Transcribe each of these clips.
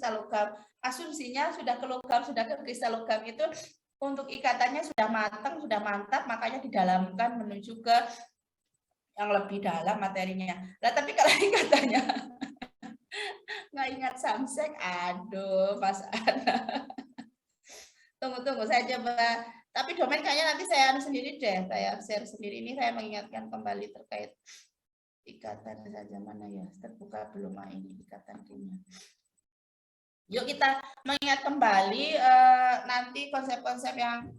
kristal logam. Asumsinya sudah ke logam, sudah ke kristal logam itu untuk ikatannya sudah matang, sudah mantap, makanya didalamkan menuju ke yang lebih dalam materinya. Nah, tapi kalau ikatannya nggak ingat samsek, aduh Mas Ana. Tunggu, saya coba. Tapi domain kayaknya nanti saya sendiri deh, saya share sendiri. Ini saya mengingatkan kembali terkait ikatan saja, mana ya, terbuka belum ini ikatan kimia. Yuk kita mengingat kembali nanti konsep-konsep yang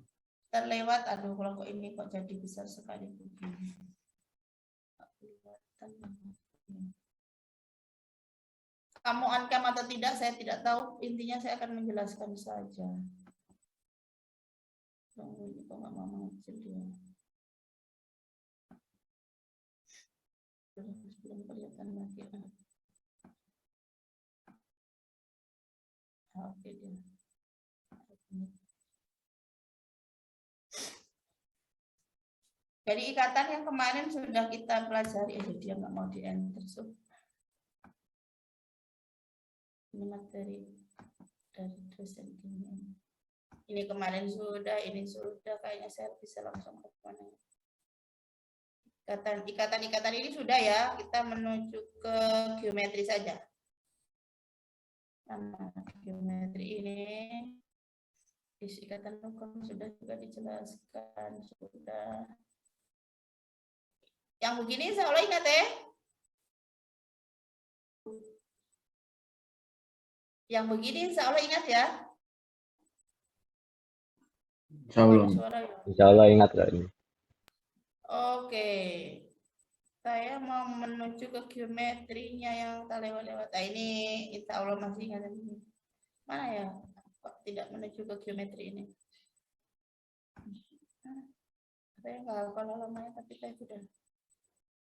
terlewat. Aduh, kalau kok ini kok jadi besar sekali begini. Kamu on cam atau tidak, saya tidak tahu. Intinya saya akan menjelaskan saja. Tunggu, ini kok nggak mau mengecil dia. Belum kelihatan lagi. Oke dia. Jadi ikatan yang kemarin sudah kita pelajari, dia nggak mau di enter. Ini materi dari dosen kimia. Ini kemarin sudah, ini sudah, kayaknya saya bisa langsung ke mana. Ikatan ini sudah ya, kita menuju ke geometri saja. Nah, geometri ini ikatan logam sudah juga dijelaskan, sudah. Yang begini insya Allah ingat ya. Yang begini insya Allah ingat ya. Insya Allah ingat gak ini? Oke. Saya mau menuju ke geometrinya yang tak lewat-lewat. Nah, ini insya Allah masih ingat ini. Mana ya? Kok tidak menuju ke geometri ini? Saya nggak hafal lamanya, tapi saya sudah.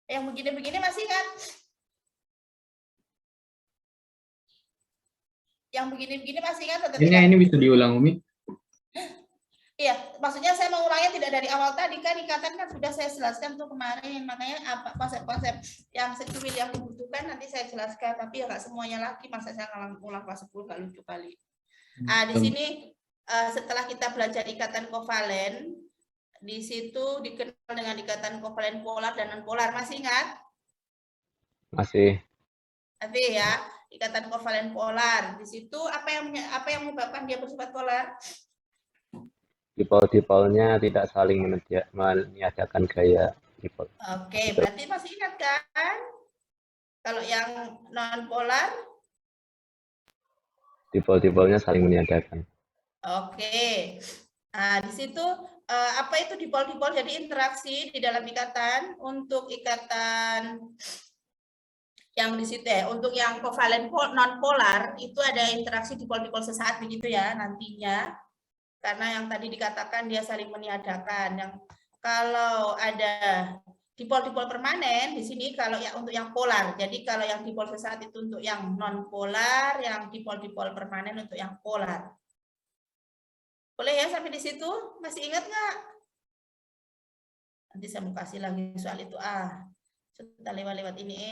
Yang begini-begini masih kan? Yang begini-begini masih kan? Ini bisa diulang, Umi? Iya, maksudnya saya mengulangnya tidak dari awal tadi kan, ikatan kan sudah saya jelaskan tuh kemarin, makanya apa konsep-konsep yang secuil yang dibutuhkan nanti saya jelaskan, tapi ya nggak semuanya lagi, masa saya ulang kelas 10 nggak lucu kali. Di sini setelah kita belajar ikatan kovalen, di situ dikenal dengan ikatan kovalen polar dan non polar, masih ingat? Masih. Tapi ya, ikatan kovalen polar di situ apa yang menyebabkan dia bersifat polar? Dipol-dipolnya tidak saling meniadakan gaya dipol. Oke, berarti masih ingat kan? Kalau yang non polar? Dipol-dipolnya saling meniadakan. Oke. Nah, di situ apa itu dipol-dipol? Jadi interaksi di dalam ikatan. Untuk ikatan yang di situ ya, untuk yang kovalen non polar itu ada interaksi dipol-dipol sesaat begitu ya nantinya. Karena yang tadi dikatakan dia saling meniadakan. Yang kalau ada dipol-dipol permanen di sini kalau ya untuk yang polar. Jadi kalau yang dipol sesaat itu untuk yang non polar, yang dipol-dipol permanen untuk yang polar. Boleh ya sampai di situ? Masih ingat nggak? Nanti saya mau kasih lagi soal itu. Sudah lewat-lewat ini.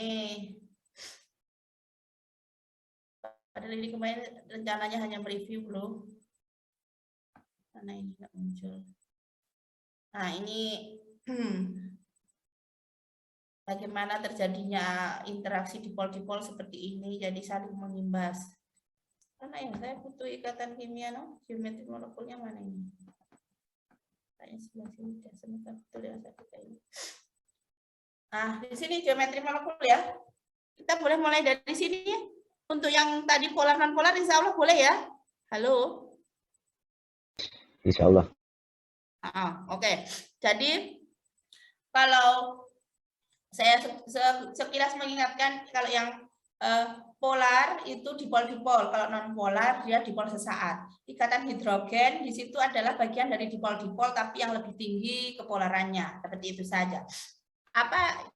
Padahal ini kemarin rencananya hanya mereview loh. Karena ini nggak muncul. Nah ini bagaimana terjadinya interaksi dipol-dipol seperti ini, jadi saling mengimbas. Karena yang saya butuh ikatan kimia, geometri molekulnya mana ini? Kayaknya sebelah sini tidak sebentar betul ya saya ini. Nah di sini geometri molekul ya. Kita boleh mulai dari sini ya. Untuk yang tadi polar non polar, insya Allah boleh ya. Halo. Insya Allah. Oke. Jadi kalau saya sekilas mengingatkan, kalau yang polar itu dipol-dipol, kalau non polar dia dipol sesaat. Ikatan hidrogen di situ adalah bagian dari dipol-dipol tapi yang lebih tinggi kepolarannya, seperti itu saja.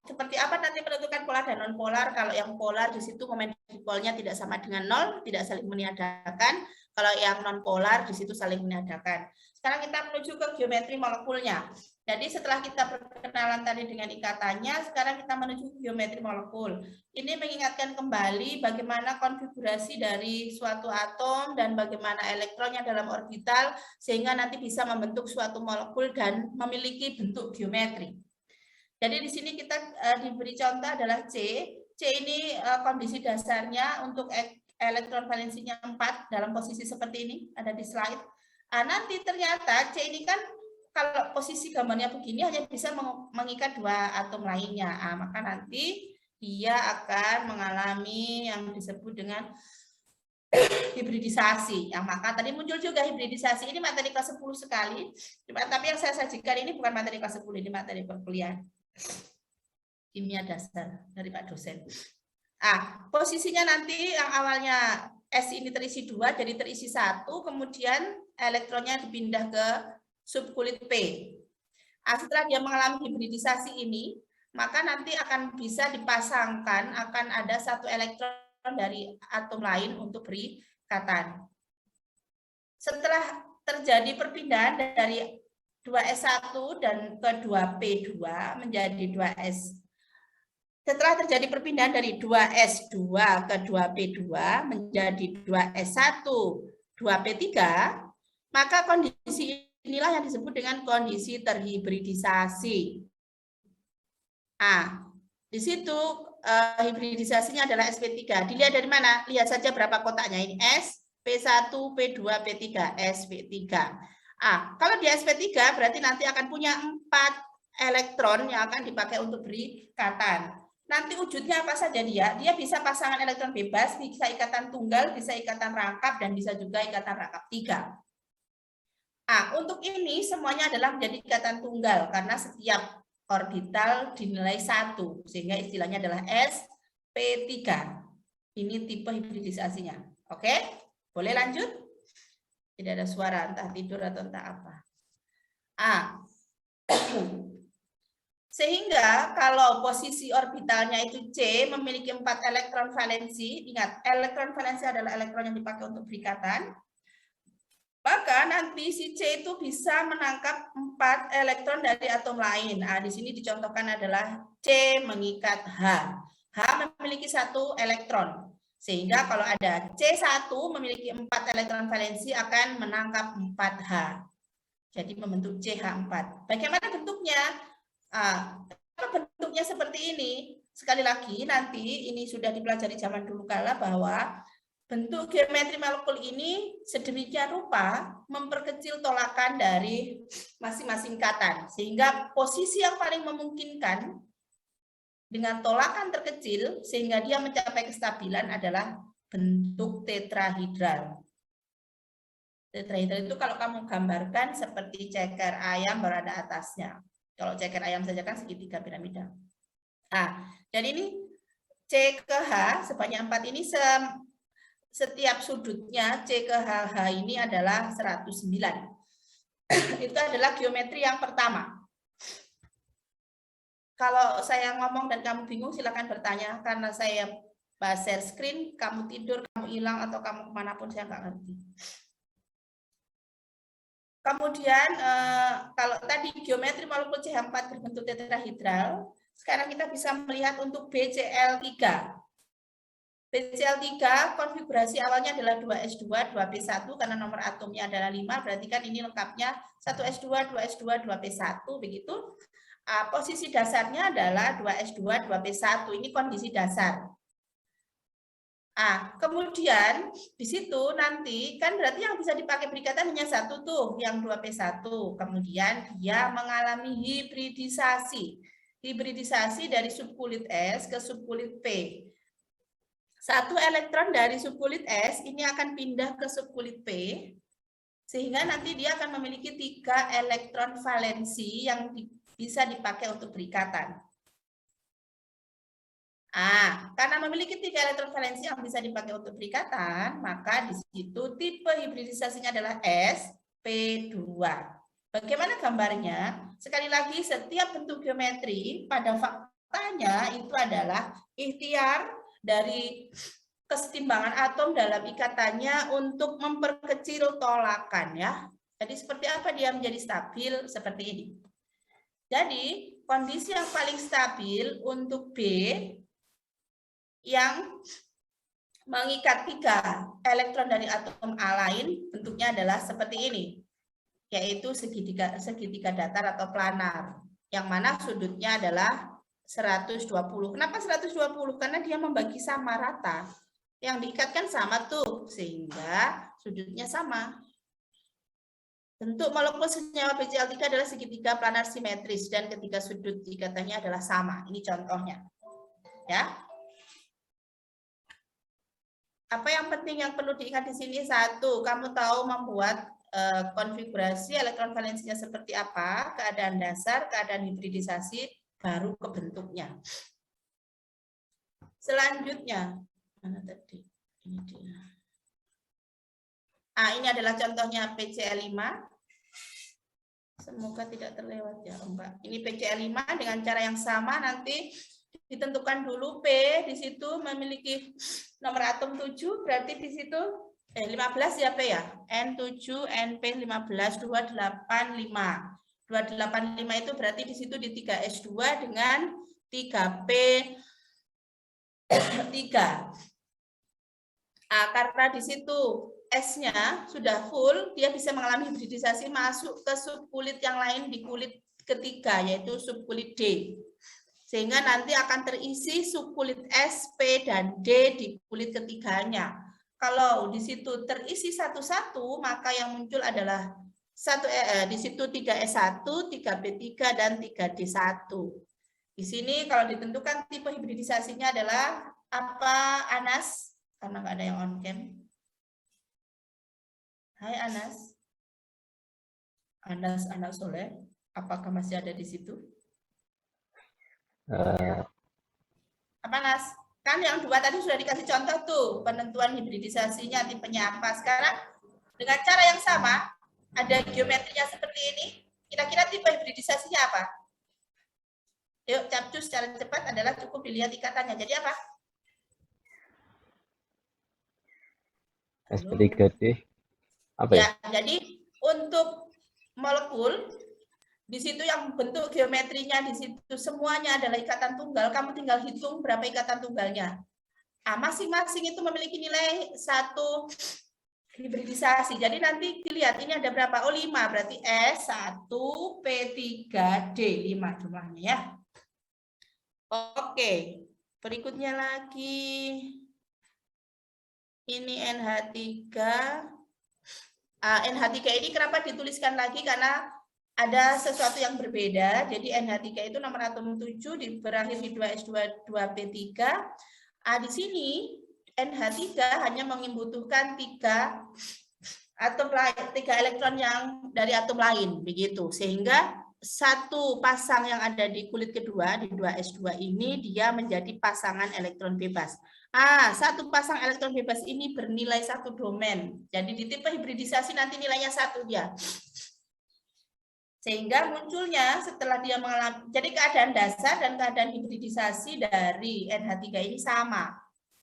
Seperti apa nanti menentukan polar dan non polar? Kalau yang polar di situ momen dipolnya tidak sama dengan 0, tidak saling meniadakan. Kalau yang non polar di situ saling meniadakan. Sekarang kita menuju ke geometri molekulnya. Jadi setelah kita perkenalan tadi dengan ikatannya, sekarang kita menuju geometri molekul. Ini mengingatkan kembali bagaimana konfigurasi dari suatu atom dan bagaimana elektronnya dalam orbital sehingga nanti bisa membentuk suatu molekul dan memiliki bentuk geometri. Jadi di sini kita diberi contoh adalah C. C ini kondisi dasarnya untuk elektron valensinya 4 dalam posisi seperti ini, ada di slide. Nanti ternyata C ini kan kalau posisi gambarnya begini hanya bisa mengikat 2 atom lainnya. Maka nanti dia akan mengalami yang disebut dengan hibridisasi. Maka tadi muncul juga hibridisasi. Ini materi kelas 10 sekali. Tapi yang saya sajikan ini bukan materi kelas 10, ini materi perkuliahan kimia dasar dari Pak dosen. Posisinya nanti yang awalnya S ini terisi 2 jadi terisi 1, kemudian elektronnya dipindah ke subkulit P. Setelah dia mengalami hibridisasi ini, maka nanti akan bisa dipasangkan, akan ada 1 elektron dari atom lain untuk beri ikatan. Setelah terjadi perpindahan dari 2S1 dan ke 2P2 menjadi 2S. Setelah terjadi perpindahan dari 2S2 ke 2P2 menjadi 2S1, 2P3, maka kondisi inilah yang disebut dengan kondisi terhibridisasi. Di situ hibridisasinya adalah sp3. Dilihat dari mana? Lihat saja berapa kotaknya ini. S, P1, P2, P3, sp3. Kalau di sp3 berarti nanti akan punya 4 elektron yang akan dipakai untuk beri ikatan. Nanti wujudnya apa saja dia? Dia bisa pasangan elektron bebas, bisa ikatan tunggal, bisa ikatan rangkap, dan bisa juga ikatan rangkap 3. Untuk ini semuanya adalah menjadi ikatan tunggal karena setiap orbital dinilai 1, sehingga istilahnya adalah sp3. Ini tipe hibridisasinya. Oke? Boleh lanjut? Tidak ada suara, entah tidur atau entah apa. Sehingga kalau posisi orbitalnya itu C memiliki 4 elektron valensi, ingat elektron valensi adalah elektron yang dipakai untuk berikatan, maka nanti si C itu bisa menangkap 4 elektron dari atom lain. Di sini dicontohkan adalah C mengikat H. H memiliki 1 elektron. Sehingga kalau ada C1 memiliki 4 elektron valensi akan menangkap 4H. Jadi membentuk CH4. Bagaimana bentuknya? Bentuknya seperti ini. Sekali lagi nanti ini sudah dipelajari zaman dulu kala bahwa bentuk geometri molekul ini sedemikian rupa memperkecil tolakan dari masing-masing ikatan sehingga posisi yang paling memungkinkan dengan tolakan terkecil sehingga dia mencapai kestabilan adalah bentuk tetrahedral. Tetrahedral itu kalau kamu gambarkan seperti ceker ayam berada atasnya. Kalau ceker ayam saja kan segitiga piramida. Dan ini C ke H sebanyak 4 ini setiap sudutnya C ke H ini adalah 109. Itu adalah geometri yang pertama. Kalau saya ngomong dan kamu bingung silakan bertanya karena saya share screen, kamu tidur, kamu hilang atau kamu kemanapun saya nggak ngerti. Kemudian kalau tadi geometri molekul CH4 berbentuk tetrahedral, sekarang kita bisa melihat untuk BCl3. BCl3 konfigurasi awalnya adalah 2S2, 2P1 karena nomor atomnya adalah 5, berarti kan ini lengkapnya 1S2, 2S2, 2P1 begitu. Posisi dasarnya adalah 2S2, 2P1. Ini kondisi dasar. Kemudian di situ nanti kan berarti yang bisa dipakai berikatan hanya 1 tuh, yang 2P1. Kemudian dia mengalami hibridisasi. Hibridisasi dari subkulit S ke subkulit P. 1 elektron dari subkulit S ini akan pindah ke subkulit P, sehingga nanti dia akan memiliki 3 elektron valensi yang bisa dipakai untuk berikatan. Karena memiliki 3 elektron valensi yang bisa dipakai untuk berikatan, maka di situ tipe hibridisasinya adalah sp2. Bagaimana gambarnya? Sekali lagi, setiap bentuk geometri pada faktanya itu adalah ikhtiar dari kesetimbangan atom dalam ikatannya untuk memperkecil tolakan ya. Jadi seperti apa dia menjadi stabil? Seperti ini. Jadi kondisi yang paling stabil untuk B yang mengikat 3 elektron dari atom A lain bentuknya adalah seperti ini, yaitu segitiga datar atau planar, yang mana sudutnya adalah 120. Kenapa 120? Karena dia membagi sama rata. Yang diikatkan sama tuh, sehingga sudutnya sama. Bentuk molekul senyawa BCl3 adalah segitiga planar simetris dan ketiga sudut ikatannya adalah sama. Ini contohnya. Ya. Apa yang penting yang perlu diingat di sini? Satu, kamu tahu membuat konfigurasi elektron valensinya seperti apa, keadaan dasar, keadaan hibridisasi, baru ke bentuknya. Selanjutnya, mana tadi? Ini dia. Ini adalah contohnya PCl5. Semoga tidak terlewat ya, enggak. Ini PCl5 dengan cara yang sama, nanti ditentukan dulu P di situ memiliki nomor atom 7, berarti di situ 15 ya P ya. N7 NP 15 285. 285 itu berarti di situ di 3S2 dengan 3P 3. Karena di situ S-nya sudah full, dia bisa mengalami hibridisasi masuk ke subkulit yang lain di kulit ketiga, yaitu subkulit D. Sehingga nanti akan terisi subkulit S, P, dan D di kulit ketiganya. Kalau di situ terisi satu-satu, maka yang muncul adalah di situ 3S1, 3B3, dan 3D1. Di sini kalau ditentukan tipe hibridisasinya adalah apa, Anas? Karena nggak ada yang on cam. Hai Anas. Anas anak soleh, apakah masih ada di situ? Apa Nas? Kan yang 2 tadi sudah dikasih contoh tuh, penentuan hibridisasinya tipenya apa. Sekarang dengan cara yang sama, ada geometrinya seperti ini, kira-kira tipe hibridisasinya apa? Yuk, capcus secara cepat adalah cukup dilihat ikatannya. Jadi apa? sp3d apa ya? Jadi untuk molekul di situ yang bentuk geometrinya di situ semuanya adalah ikatan tunggal, kamu tinggal hitung berapa ikatan tunggalnya. Masing-masing itu memiliki nilai 1 hibridisasi. Jadi nanti dilihat ini ada berapa? 5, berarti S1, P3, D5 jumlahnya ya. Oke, berikutnya lagi. Ini NH3. NH3 ini kenapa dituliskan lagi? Karena ada sesuatu yang berbeda. Jadi NH3 itu nomor atom 7 berakhir di 2S2 2P3. Di sini NH3 hanya membutuhkan 3 elektron yang dari atom lain, begitu. Sehingga satu pasang yang ada di kulit kedua di 2S2 ini dia menjadi pasangan elektron bebas. Satu pasang elektron bebas ini bernilai 1 domain. Jadi di tipe hibridisasi nanti nilainya 1 dia. Sehingga munculnya setelah dia mengalami, jadi keadaan dasar dan keadaan hibridisasi dari NH3 ini sama.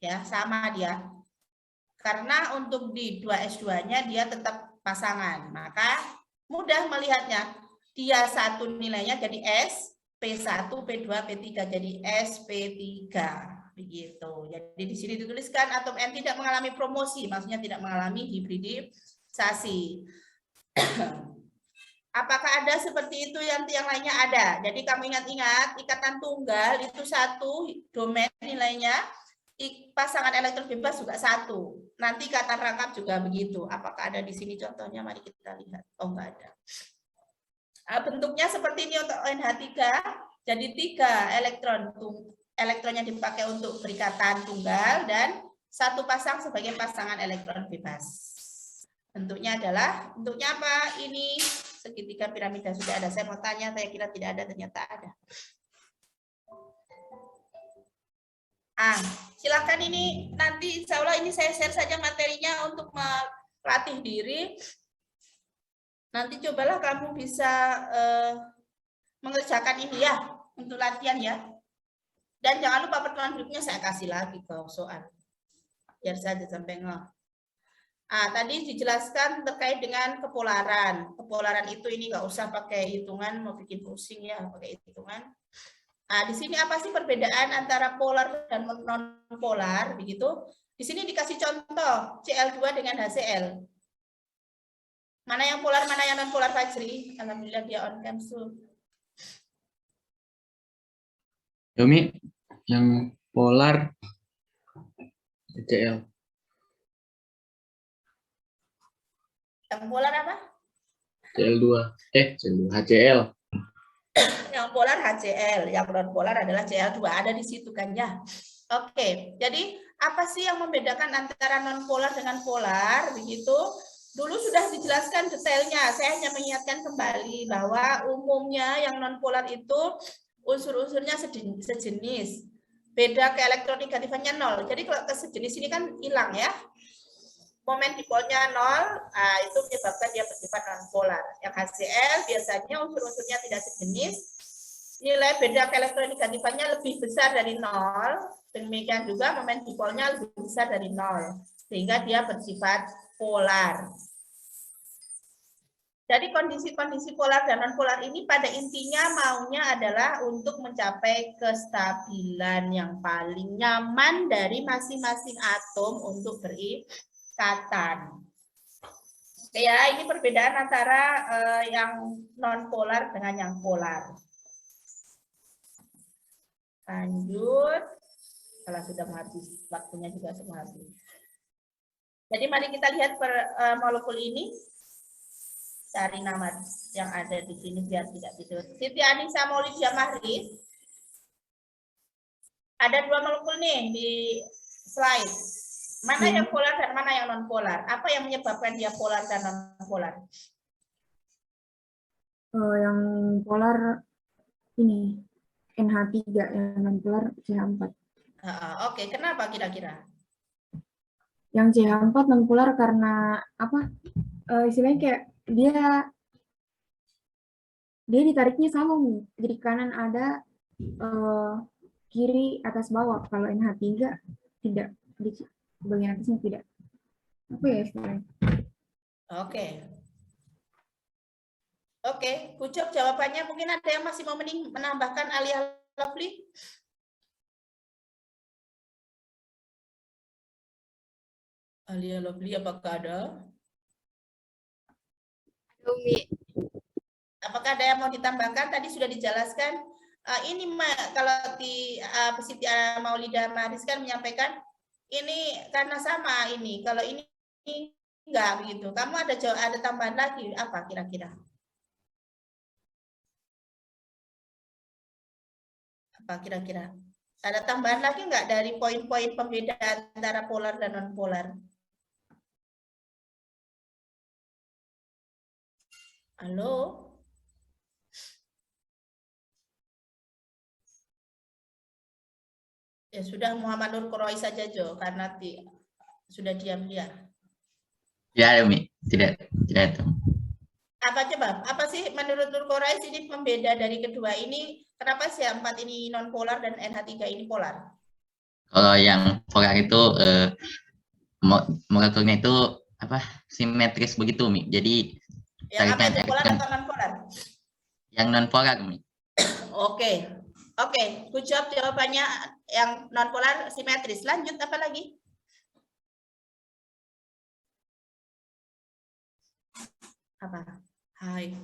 Ya, sama dia. Karena untuk di 2S2-nya dia tetap pasangan. Maka mudah melihatnya. Dia 1 nilainya jadi S, P1, P2, P3 jadi SP3. Begitu. Jadi di sini dituliskan atom N tidak mengalami promosi, maksudnya tidak mengalami hibridisasi. Apakah ada seperti itu yang lainnya? Ada. Jadi kamu ingat-ingat ikatan tunggal itu 1 domain nilainya, pasangan elektron bebas juga 1. Nanti ikatan rangkap juga begitu. Apakah ada di sini contohnya? Mari kita lihat. Oh, enggak ada. Bentuknya seperti ini untuk NH3. Jadi 3 elektron yang dipakai untuk perikatan tunggal dan 1 pasang sebagai pasangan elektron bebas. Bentuknya apa? Ini segitiga piramida sudah ada. Saya mau tanya, saya kira tidak ada, ternyata ada. Silakan ini nanti insya Allah ini saya share saja materinya untuk melatih diri. Nanti cobalah kamu bisa mengerjakan ini ya untuk latihan ya. Dan jangan lupa pertemuan berikutnya saya kasih lagi ke soal. Biar saja sampai ngeh. Tadi dijelaskan terkait dengan kepolaran. Kepolaran itu ini nggak usah pakai hitungan, mau bikin pusing ya pakai hitungan. Di sini apa sih perbedaan antara polar dan non polar begitu? Di sini dikasih contoh Cl2 dengan HCl. Mana yang polar, mana yang non polar, Fajri? Alhamdulillah dia on cam tuh. Yomi, yang polar HCl. Yang polar apa? Cl2. Cl2. HCl. Yang polar HCl, yang non polar adalah Cl2. Ada di situ kan ya. Oke, jadi apa sih yang membedakan antara non polar dengan polar? Begitu. Dulu sudah dijelaskan detailnya. Saya hanya mengingatkan kembali bahwa umumnya yang non polar itu unsur-unsurnya sejenis. Beda keelektronegatifannya 0. Jadi kalau sejenis ini kan hilang ya. Momen dipolnya 0, itu menyebabkan dia bersifat non polar. Yang HCl biasanya unsur-unsurnya tidak sejenis. Nilai beda keelektronegatifannya lebih besar dari 0. Demikian juga momen dipolnya lebih besar dari 0. Sehingga dia bersifat polar. Jadi kondisi-kondisi polar dan non-polar ini pada intinya maunya adalah untuk mencapai kestabilan yang paling nyaman dari masing-masing atom untuk berikatan. Oke ya, ini perbedaan antara yang non-polar dengan yang polar. Lanjut, kalau sudah habis, waktunya juga semua habis. Jadi mari kita lihat molekul ini. Cari nama yang ada di sini biar tidak tidur. Siti Anissa Maulidia Mahris. Ada 2 molekul nih di slide. Mana yang polar dan mana yang non polar? Apa yang menyebabkan dia polar dan non polar? Yang polar ini NH3, yang non polar CH4. Oke, kenapa kira-kira? Yang CH4 non polar karena apa? Istilahnya kayak dia ditariknya sama nih. Jadi kanan ada, kiri atas bawah. Kalau NH3 tidak, di bagian atasnya tidak. Apa ya istilahnya? Oke, Kucuk jawabannya. Mungkin ada yang masih mau menambahkan Alia Lovely? Alia Lovely apakah ada? Umi. Apakah ada yang mau ditambahkan? Tadi sudah dijelaskan. Ini kalau di Siti Maulida Mahris kan menyampaikan ini karena sama ini. Kalau ini enggak begitu. Kamu ada tambahan lagi apa kira-kira? Apa kira-kira? Ada tambahan lagi enggak dari poin-poin pembeda antara polar dan non polar? Halo? Ya sudah, Muhammad Nur Quraisy saja Jo, karena sudah diam dia. Ya, Umi. Tidak itu. Apa coba? Apa sih menurut Nur Quraisy ini pembeda dari kedua ini? Kenapa CH4 ini non polar dan NH3 ini polar? Kalau yang polar itu molekulnya itu apa? Simetris begitu, Umi. Jadi Yang apa itu, polar atau non polar? Yang non polar, Umi. Oke. Good job jawabannya yang non polar simetris. Lanjut apa lagi? Apa? Hai.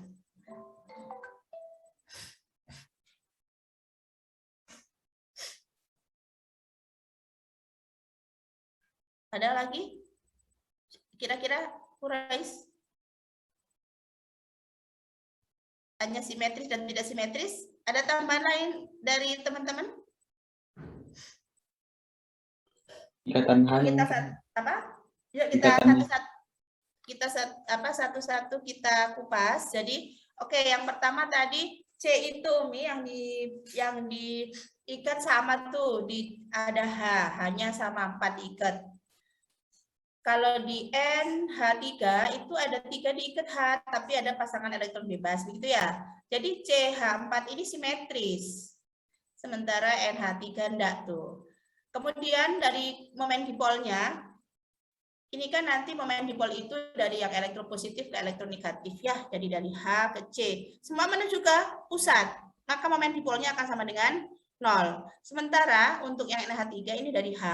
Ada lagi? Kira-kira Quraisy? Hanya simetris dan tidak simetris? Ada tambahan lain dari teman-teman? Ikatan Kita apa? Yuk kita satu-satu kita kupas. Jadi, oke, yang pertama tadi C itu Mi yang diikat sama tuh, ada H, hanya sama 4 ikat. Kalau di NH3 itu ada 3 diikat H, tapi ada pasangan elektron bebas, begitu ya. Jadi CH4 ini simetris. Sementara NH3 enggak tuh. Kemudian dari momen dipolnya, ini kan nanti momen dipol itu dari yang elektropositif ke elektronegatif ya. Jadi dari H ke C. Semua menuju ke pusat. Maka momen dipolnya akan sama dengan 0. Sementara untuk yang NH3 ini dari H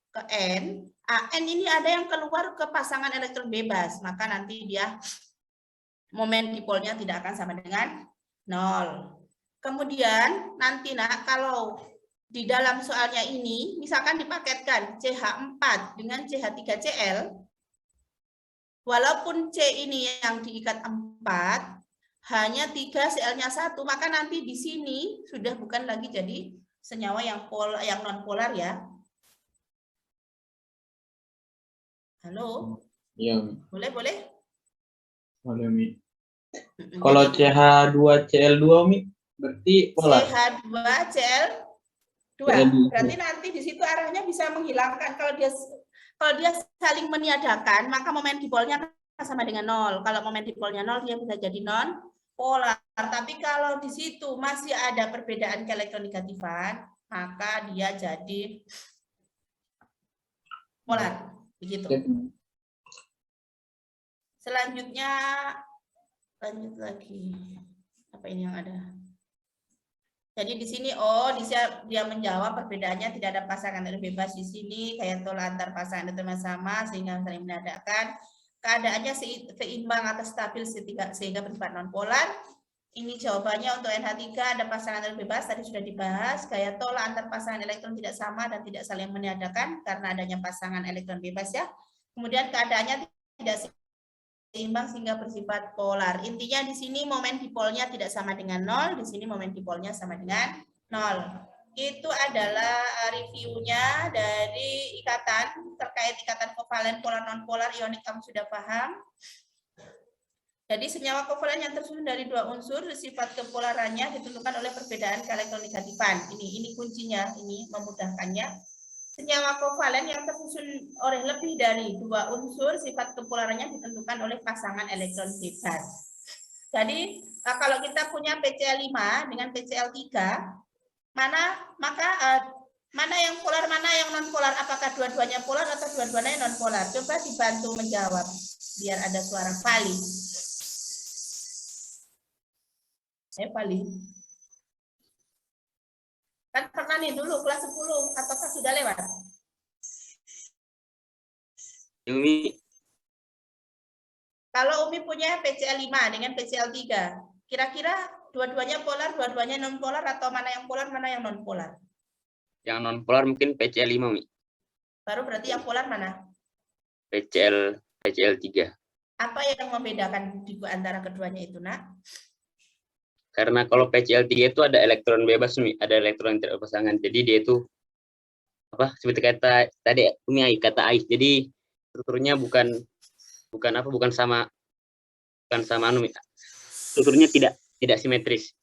ke N, AN ini ada yang keluar ke pasangan elektron bebas, maka nanti dia momen dipolnya tidak akan sama dengan 0. Kemudian nanti kalau di dalam soalnya ini misalkan dipaketkan CH4 dengan CH3Cl, walaupun C ini yang diikat 4, hanya 3 Cl-nya 1, maka nanti di sini sudah bukan lagi jadi senyawa yang non polar ya. Halo? Iya, Boleh, boleh? boleh, Mi. Kalau CH2Cl2, Mi, berarti polar. CH2Cl2. Berarti nanti di situ arahnya bisa menghilangkan. Kalau dia saling meniadakan, maka momen dipolnya akan sama dengan 0. Kalau momen dipolnya 0, dia bisa jadi non polar. Tapi kalau di situ masih ada perbedaan keelektronegatifan, maka dia jadi polar. Begitu. Selanjutnya lanjut lagi. Apa ini yang ada? Jadi di sini dia menjawab perbedaannya tidak ada pasangan elektron bebas di sini, kayak tolak antar pasangan elektron sama sehingga saling menandakan keadaannya seimbang atau stabil sehingga bersifat non polar. Ini jawabannya untuk NH3 ada pasangan elektron bebas tadi sudah dibahas, gaya tolak antar pasangan elektron tidak sama dan tidak saling meniadakan karena adanya pasangan elektron bebas ya. Kemudian keadaannya tidak seimbang sehingga bersifat polar. Intinya di sini momen dipolnya tidak sama dengan 0, di sini momen dipolnya sama dengan 0. Itu adalah reviewnya dari ikatan terkait ikatan kovalen polar non polar ionik, kamu sudah paham. Jadi senyawa kovalen yang tersusun dari 2 unsur, sifat kepolarannya ditentukan oleh perbedaan keelektronegatifan. Ini kuncinya, ini memudahkannya. Senyawa kovalen yang tersusun oleh lebih dari 2 unsur, sifat kepolarannya ditentukan oleh pasangan elektron bebas. Jadi kalau kita punya PCl5 dengan PCl3, mana yang polar, mana yang non polar? Apakah dua-duanya polar atau dua-duanya non polar? Coba dibantu menjawab biar ada suara Fali. Fali. Kan pernah nih dulu kelas 10 ataukah sudah lewat? Umi. Kalau Umi punya PCl5 dengan PCl3, kira-kira dua-duanya polar, dua-duanya non polar atau mana yang polar, mana yang non polar? Yang non polar mungkin PCl5, Mi. Baru berarti yang polar mana? PCl3. Apa yang membedakan di antara keduanya itu, Nak? Karena kalau PCl3 itu ada elektron bebas, Mi. Ada elektron tidak berpasangan. Jadi dia itu seperti kata tadi Umi kata Ais. Jadi strukturnya bukan sama Mi. Strukturnya tidak simetris.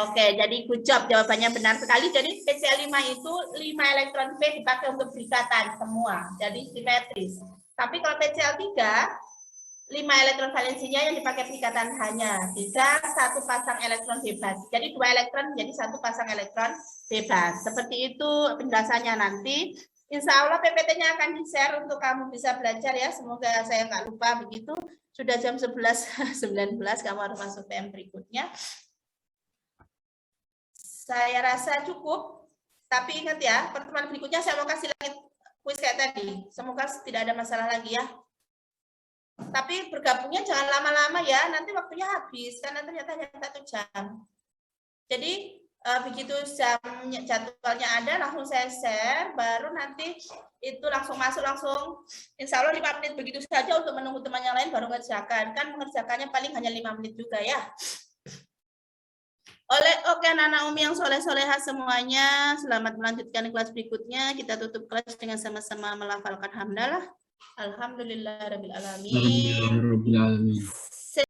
Oke, jadi good job, jawabannya benar sekali. Jadi PCl5 itu 5 elektron P dipakai untuk berikatan semua, jadi simetris. Tapi kalau PCl3 5 elektron valensinya yang dipakai perikatan hanya bisa 1 pasang elektron bebas. Jadi 2 elektron jadi 1 pasang elektron bebas. Seperti itu penjelasannya nanti. Insya Allah PPT-nya akan di-share untuk kamu bisa belajar ya. Semoga saya nggak lupa begitu. Sudah jam 11.19, kamu harus masuk PM berikutnya. Saya rasa cukup. Tapi ingat ya, pertemuan berikutnya saya mau kasih lagi kuis kayak tadi. Semoga tidak ada masalah lagi ya. Tapi bergabungnya jangan lama-lama ya, nanti waktunya habis karena ternyata hanya 1 jam. Jadi begitu jadwalnya ada langsung saya share, baru nanti itu langsung masuk insya Allah 5 menit begitu saja untuk menunggu teman yang lain baru mengerjakan. Kan mengerjakannya paling hanya 5 menit juga ya. Oke anak-anak Umi yang soleh-soleha semuanya, selamat melanjutkan kelas berikutnya. Kita tutup kelas dengan sama-sama melafalkan hamdalah. Alhamdulillahirabbil alamin.